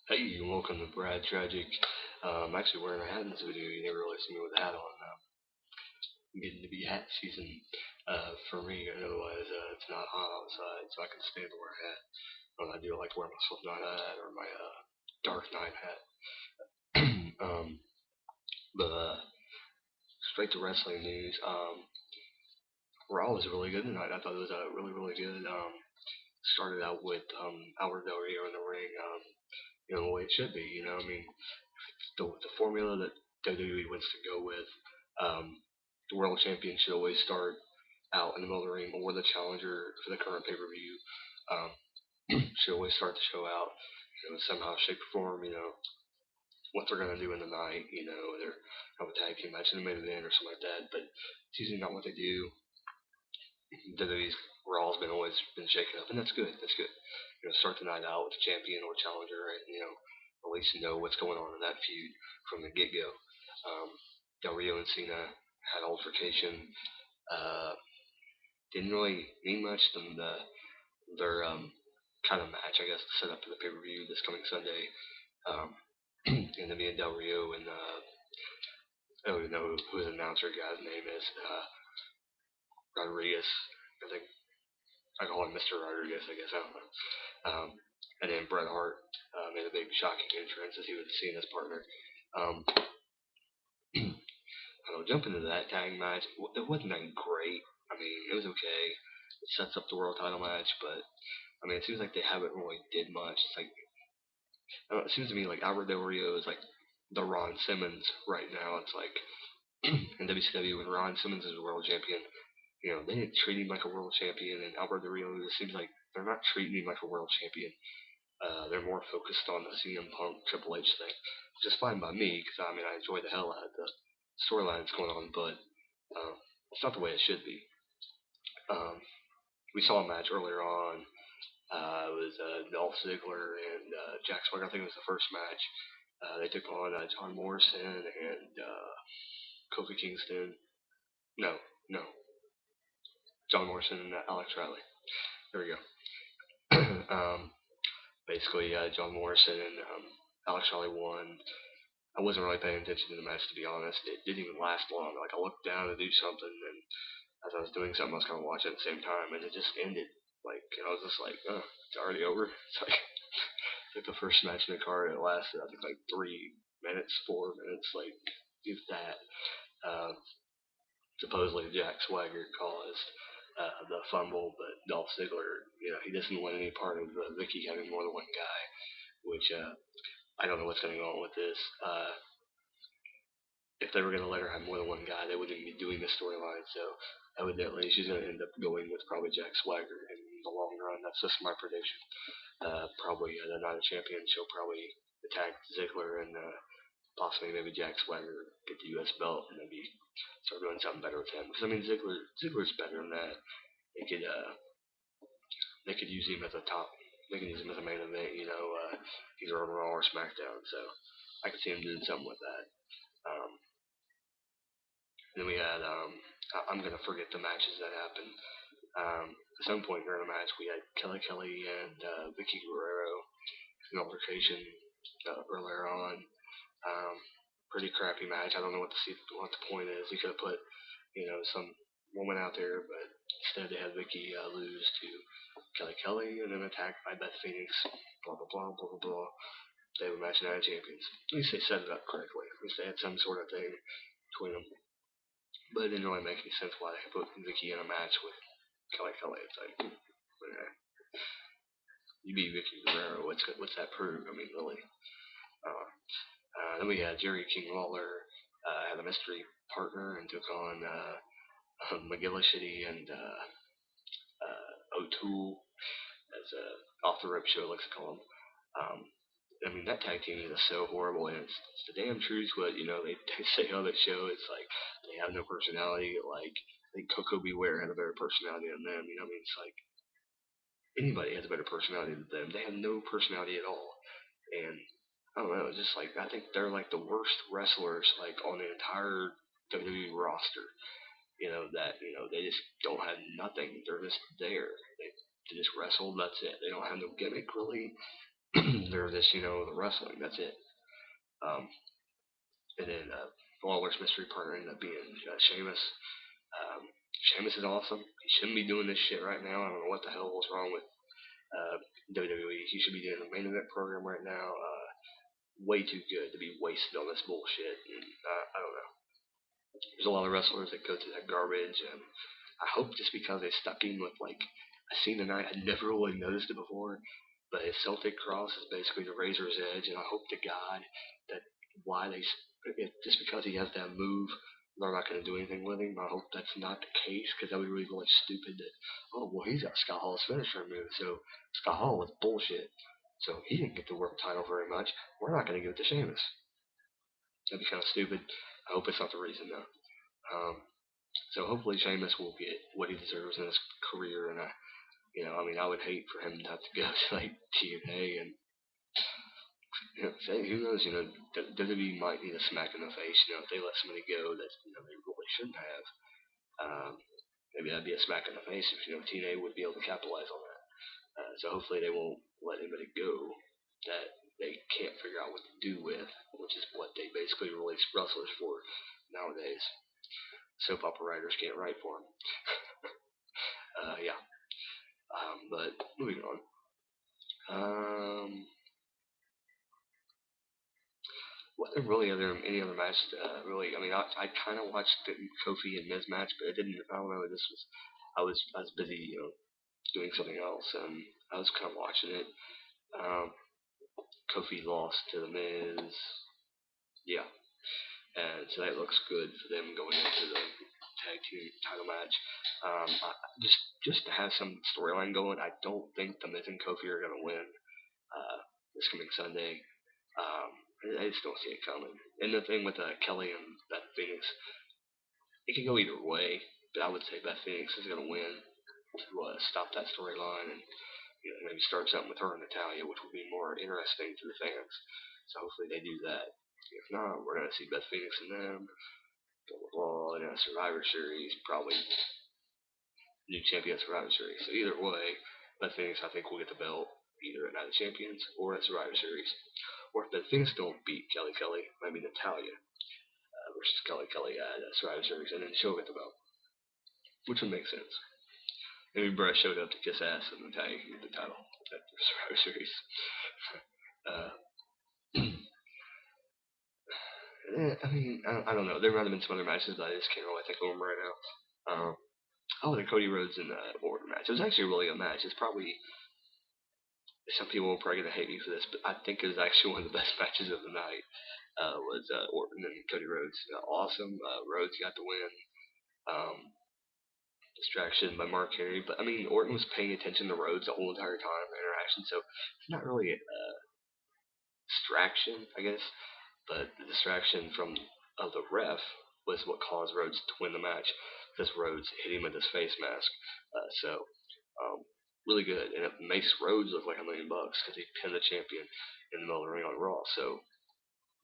Hey, and welcome to Brad Tragick. I'm actually wearing a hat in this video. You never really see me with a hat on. Getting to be hat season for me, and otherwise it's not hot outside, so I can stand to wear a hat. I do like to wear my Slipknot hat or my Dark Knight hat. But straight to wrestling news. Raw was really good tonight. I thought it was really good. Started out with Albert Del Rio in the ring. The way it should be. I mean, the formula that WWE wants to go with. Um, the world champion should always start out in the middle of the ring, or the challenger for the current pay per view um, should always start the show out. Somehow, shape, or form. What they're gonna do in the night. They're have a tag team match in the main event or something like that. But it's usually not what they do. WWE's Raw's been always been shaken up, and that's good. That's good. Start the night out with the champion or challenger, and at least know what's going on in that feud from the get go. Del Rio and Cena had altercation. Uh, didn't really mean much than their kind of match, I guess, to set up for the pay per view this coming Sunday. Um, and then me and Del Rio and I don't even know who the announcer guy's name is. Rodriguez, I think I call him Mr. Rodriguez, I guess. I don't know. Um, and then Bret Hart made a big shocking entrance as he was seeing his partner. Um, I don't know, jumping into that tag match, it wasn't that great. I mean, it was okay. It sets up the world title match, but I mean, it seems like they haven't really did much. It's like it seems to me like Albert Del Rio is like the Ron Simmons right now. It's like in WCW when Ron Simmons is a world champion, they didn't treat him like a world champion, and Albert Del Rio, it seems like they're not treating him like a world champion. They're more focused on the CM Punk Triple H thing, which is fine by me because I mean I enjoy the hell out of the storyline that's going on, but it's not the way it should be. Um, we saw a match earlier on. It was Dolph Ziggler and Jack Swagger. I think it was the first match. They took on John Morrison and Kofi Kingston. No, no, John Morrison and Alex Riley. There we go. Basically, John Morrison and Alex Riley won. I wasn't really paying attention to the match to be honest. It didn't even last long. Like I looked down to do something, and as I was doing something, I was kind of watching at the same time, and it just ended. Like I was just like, oh, it's already over. It's like the first match in the card. It lasted I think like 3 minutes, 4 minutes, like if that. Uh, Supposedly Jack Swagger caused the fumble, but Dolph Ziggler, he doesn't want any part of Vicky having more than one guy, which I don't know what's going on with this. If they were going to let her have more than one guy, they wouldn't even be doing this storyline. So evidently, she's going to end up going with probably Jack Swagger in the long run. That's just my prediction. Probably the Night of Champions, she'll probably attack Ziggler and possibly maybe Jack Swagger get the U.S. belt and maybe start doing something better with him. Because I mean, Ziggler's better than that. They could uh, they could use him as a top. They can use him as a main event. Either on Raw or SmackDown. So I could see him doing something with that. Um, then we had I'm gonna forget the matches that happened. At some point during the match, we had Kelly and Vicky Guerrero an altercation earlier on. Um, Pretty crappy match. I don't know what the point is. He could have put some woman out there, but instead they had Vicky lose to Kelly and then attacked by Beth Phoenix. Blah blah blah blah blah blah. They have a match Night of Champions. At least they set it up correctly. At least they had some sort of thing between them. But it didn't really make any sense why they put Vicky in a match with Kelly. It's like, you beat Vicky Guerrero. What's that prove? I mean, really. Uh, then we had Jerry King Lawler had a mystery partner and took on McGillicuddy and O'Toole as off the rip show, let's call them. Um, I mean, that tag team is so horrible, and it's the damn truth. What they say on that show, it's like they have no personality. Like I think Coco Beware had a better personality than them. I mean, it's like anybody has a better personality than them. They have no personality at all, and I don't know. It's just like I think they're like the worst wrestlers like on the entire WWE roster. That they just don't have nothing. They're just there. They just wrestle. That's it. They don't have no gimmick really. They're just, the wrestling. That's it. Um, and then Lawler's mystery partner ended up being Sheamus. Um, Sheamus is awesome. He shouldn't be doing this shit right now. I don't know what the hell was wrong with uh, WWE. He should be doing a main event program right now. Way too good to be wasted on this bullshit. And, I don't know. There's a lot of wrestlers that go through that garbage, and I hope just because they stuck him with like I seen tonight, I never really noticed it before, but his Celtic cross is basically the razor's edge, and I hope to God that why they just because he has that move, they're not going to do anything with him. I hope that's not the case because that would really be like stupid. That well he's got Scott Hall's finisher move, so Scott Hall was bullshit. So he didn't get the world title very much. We're not going to give it to Sheamus. That'd be kind of stupid. I hope it's not the reason though. So hopefully Sheamus will get what he deserves in his career, and I would hate for him not to go to like TNA, and say who knows, WWE might need a smack in the face, if they let somebody go that they really shouldn't have. Um, Maybe that'd be a smack in the face if TNA would be able to capitalize on that. So hopefully they won't let anybody go that they can't figure out what to do with, which is what they basically release wrestlers for nowadays. Soap opera writers can't write for them. Yeah. But moving on. Wasn't really any other match. Really, I kind of watched the Kofi and Miz match, but it didn't. I don't know. This was I was busy, doing something else, and I was kind of watching it. Um, Kofi lost to the Miz. Yeah, and so that looks good for them going into the tag team title match. Just to have some storyline going. I don't think the Miz and Kofi are gonna win this coming Sunday. Um, I just don't see it coming. And the thing with Kelly and Beth Phoenix, it can go either way, but I would say Beth Phoenix is going to win to stop that storyline and maybe start something with her and Natalia, which would be more interesting to the fans. So hopefully they do that. If not, we're going to see Beth Phoenix and them, blah, blah, blah, in a Survivor Series, probably new champion Survivor Series. So either way, Beth Phoenix, I think, will get the belt either at Night of Champions or at Survivor Series. Or if Beth Phoenix don't beat Kelly Kelly, maybe Natalia versus Kelly Kelly at Survivor Series, and then she'll get the belt, which would make sense. Maybe Brett showed up to kiss ass and Natalia can get the title at the Survivor Series. uh, I don't know. There might have been some other matches, but I just can't really think of them right now. Um, the Cody Rhodes and Orton match. It was actually a really good match. It's probably some people are probably gonna hate me for this, but I think it was actually one of the best matches of the night. Was Orton and Cody Rhodes. Awesome. Rhodes got the win. Um, Distraction by Mark Henry, but Orton was paying attention to Rhodes the whole entire time, the interaction, so it's not really a distraction, I guess, but the distraction from of the ref was what caused Rhodes to win the match because Rhodes hit him with his face mask. So really good, and it makes Rhodes look like $1,000,000 because he pinned the champion in the middle of the ring on Raw. So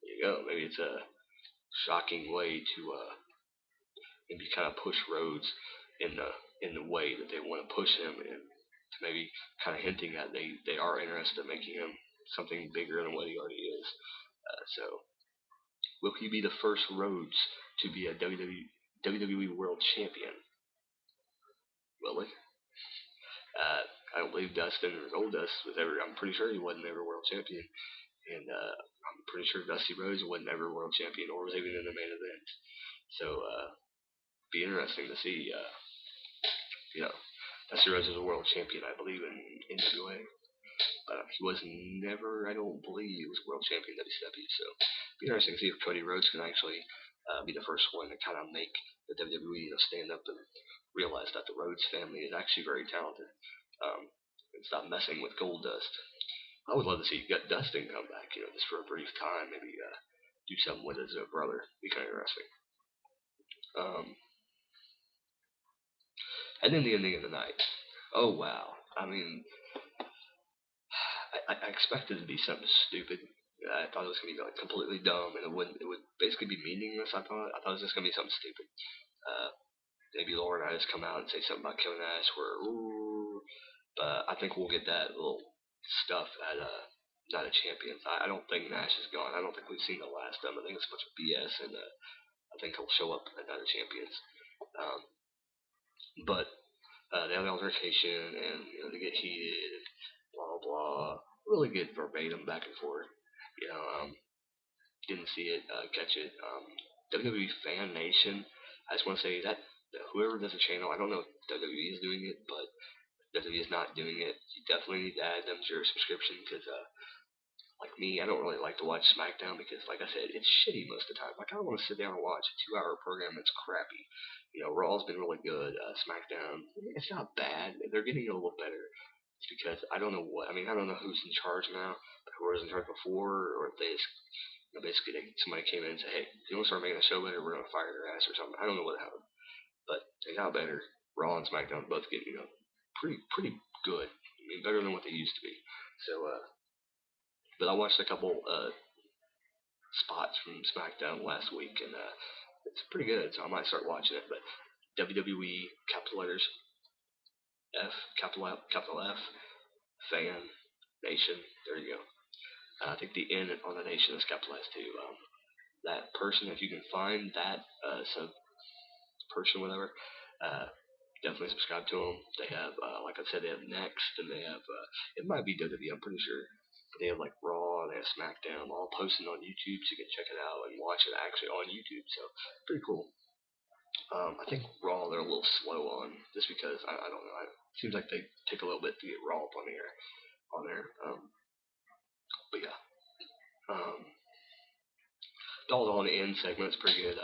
there you go. Maybe it's a shocking way to maybe kind of push Rhodes in the way that they want to push him, and to maybe kind of hinting that they are interested in making him something bigger than what he already is. So will he be the first Rhodes to be a WWE World Champion? Will he? I don't believe Dustin or Goldust was ever. I'm pretty sure he wasn't ever World Champion, and I'm pretty sure Dusty Rhodes wasn't ever World Champion or was even in the main event. So be interesting to see. Dusty Rhodes was a world champion, I believe, in NWA. But he was never, I don't believe, he was world champion in WCW. So it'd be interesting to see if Cody Rhodes can actually be the first one to kind of make the WWE stand up and realize that the Rhodes family is actually very talented. And stop messing with Goldust. I would love to see Dustin come back, just for a brief time, maybe do something with his brother. Be kind of interesting. And then the ending of the night. Oh wow! I expected it to be something stupid. I thought it was gonna be like completely dumb, and it would basically be meaningless. I thought it was just gonna be something stupid. Uh, Maybe Laura and I just come out and say something about Kevin Nash, where ooh, but I think we'll get that little stuff at Night of Champions. I don't think Nash is gone. I don't think we've seen the last of him. I think it's a bunch of BS, and I think he'll show up at Night of Champions. Um, but they have the altercation, and they get heated, and blah blah blah. Really good verbatim back and forth. You know, didn't see it, catch it. WWE Fan Nation. I just want to say that whoever does the channel, I don't know if WWE is doing it, but WWE is not doing it. You definitely need to add them to your subscription because like me, I don't really like to watch SmackDown because, like I said, it's shitty most of the time. Like, I don't want to sit down and watch a 2 hour program that's crappy. Raw's been really good. SmackDown, it's not bad. They're getting a little better. It's because I don't know what. I mean, I don't know who's in charge now, who was in charge before, or if they just, basically somebody came in and said, hey, you want to start making the show better? We're gonna fire their ass or something. I don't know what happened, but they got better. Raw and SmackDown both get pretty good. I mean, better than what they used to be. So, but I watched a couple spots from SmackDown last week, and it's pretty good. So I might start watching it. But WWE capital letters F capital F fan nation. There you go. I think the N on the nation is capitalized too. That person, if you can find that sub person, whatever, uh, definitely subscribe to them. They have, like I said, they have Next, and they have it might be WWE. I'm pretty sure. They have like Raw, they have SmackDown, all posted on YouTube, so you can check it out and watch it actually on YouTube. So pretty cool. I think Raw they're a little slow on, just because I don't know. It seems like they take a little bit to get Raw up on the air on there. But yeah, um, all on the end segment is pretty good.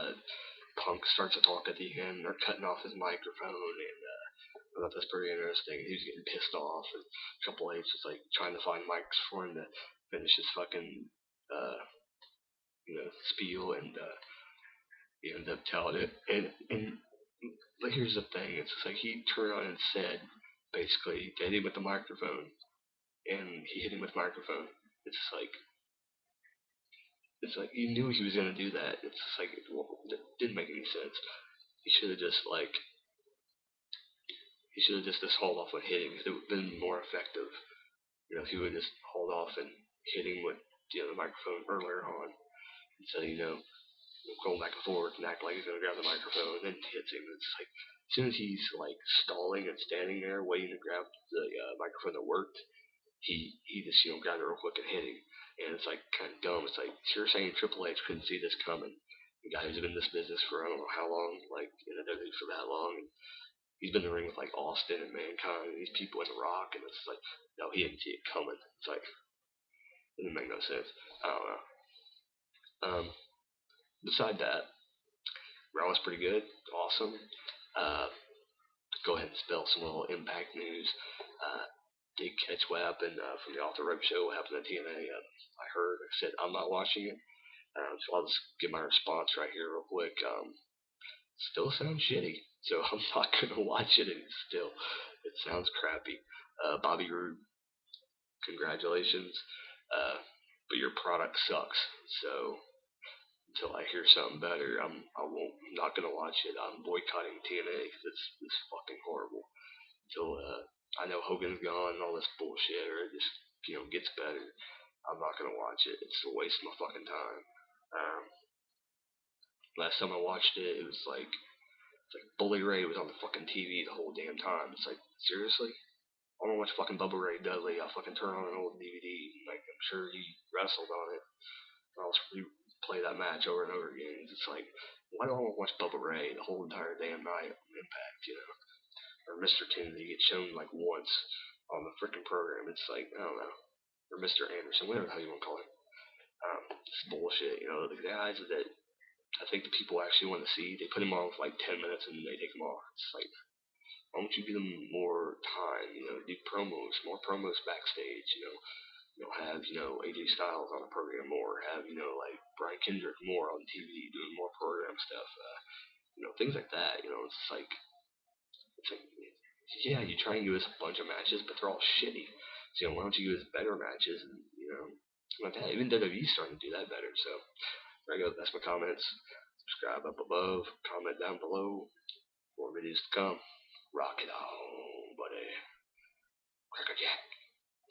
Punk starts to talk at the end. They're cutting off his microphone, and I thought that's pretty interesting. He was getting pissed off, and Triple H was like trying to find mics for him to finish his fucking uh, spiel, and he ended up telling it. And but here's the thing: it's just like he turned on and said, basically, hit him with the microphone, and he hit him with the microphone. It's like he knew he was gonna do that. It's just like it didn't make any sense. He should have just just hauled off with hitting. It would have been more effective. If he would just hauled off and hit him with the microphone earlier on, instead of going back and forth and act like he's gonna grab the microphone and then hits him. It's like as soon as he's like stalling and standing there waiting to grab the microphone that worked, he just grabbed it real quick and hit him. And it's like kind of dumb. It's like you're saying Triple H couldn't see this coming. The guy who's been in this business for I don't know how long, like in the WWE for that long. And he's been in the ring with like Austin and Mankind and these people in the Rock, and it's like no, he didn't see it coming. It's like it didn't make no sense. I don't know. Beside that, Raw was pretty good, awesome. Uh, Go ahead and spell some little Impact news. Did catch what happened from the Off the Rope show, what happened at TNA. I heard, I said, I'm not watching it. So I'll just give my response right here real quick. Still sounds shitty, so I'm not going to watch it, and still, it sounds crappy. Bobby Roode, congratulations, but your product sucks, so until I hear something better, I'm not gonna watch it. I'm boycotting TNA because it's fucking horrible. Until I know Hogan's gone and all this bullshit, or it just gets better, I'm not gonna watch it. It's a waste of my fucking time. Um, Last time I watched it, it was like Bully Ray was on the fucking TV the whole damn time. It's like seriously. I want to watch fucking Bubba Ray Dudley. I'll fucking turn on an old DVD. Like I'm sure he wrestled on it. I'll replay that match over and over again. It's like, why do I want to watch Bubba Ray the whole entire damn night on Impact, Or Mr. Kennedy gets shown like once on the freaking program. It's like, I don't know. Or Mr. Anderson, whatever the hell you want to call him. It's bullshit, the guys that I think the people actually want to see, they put him on for like 10 minutes and they take him off. It's like, why don't you give them more time, do promos, more promos backstage, have, AJ Styles on the program more, have, like Brian Kendrick more on TV doing more program stuff, things like that, it's like, yeah, you try and give us a bunch of matches, but they're all shitty. So, why don't you give us better matches and, like that. Even WWE's starting to do that better. So, there you go. That's my comments. Subscribe up above, comment down below. More videos to come. Rock it on, buddy. Cracker Jack.